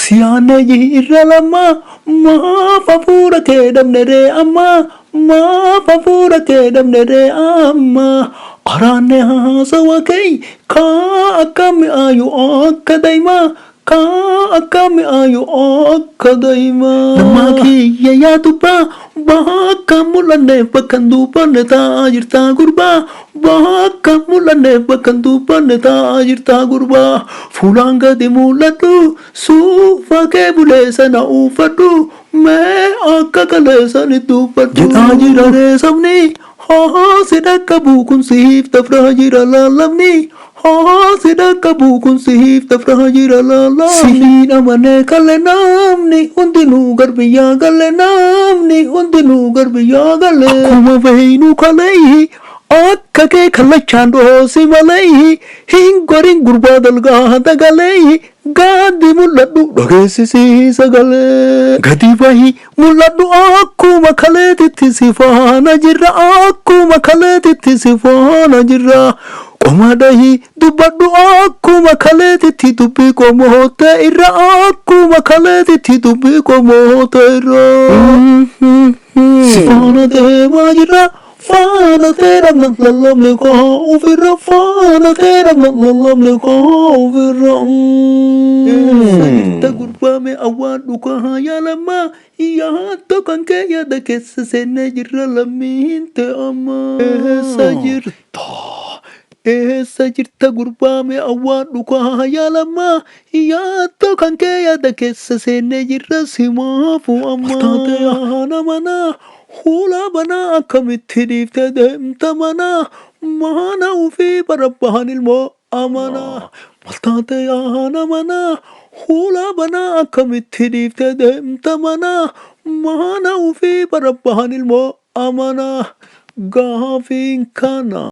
Siyaane jirralama maafafura kedamnere amma maafafura kedamnere amma araane haasawa kay ka akkami ayu akkadaima ka akkami ayu akkadaima nama kiyya yaatuba bakka mul'anne bakkan duubanne taa'aa jirtaa gurbaa bakka mul'anne bakkan duubanne taa'aa jirtaa gurbaa fuulaan gadi mul'adhu suufa kee bulee sana uffadhu mee akka kaleessani dubbadhu jedhaa jira reessabni si dhaqqabu kun siif tafraa jira laallamni si dhaqqabu kun siif tafraa jira laallamni sihiin amanee kalle namni hundinuu garbiyyaa galle namni hundinuu garbiyyaa galle akkuma beeynu kaleeyhi akka kee kallachaan dhoosi maleeyhi hin gorin gurbaa dalgaa dagaleeyhi gadi mul'adhu dhageessisii sagalee gadi bahi mul'adhu akkuma kaleetitti si faana jirra akkuma kaleetitti si faana jirra qoma dahi dubbadhu akkuma kaleetitti dubbii qomoota irra akkuma kaleetitti dubbii qomoota irra si faana deemaa jirra faana teera lallamne koo ofirra faana teera lallamne koo ofirra sagirta gurbaame awwaan dhukaa yaalama yaaddo kan kee yaada keessa seennee jirra lammiin ta'ama eessa jirta gurbaame awwaan dhukaa yaalama yaaddo kan kee yaada keessa seennee jirra simaafu amma taate yaana manaa hula banaa akkamitti dhiiftee deemta manaa mana ufii barabbahan ilmoo amanaa maltaate yaana manaa hula banaa akkamitti dhiiftee deemta manaa mana ufii barabbahan ilmoo amanaa gaafiin kana.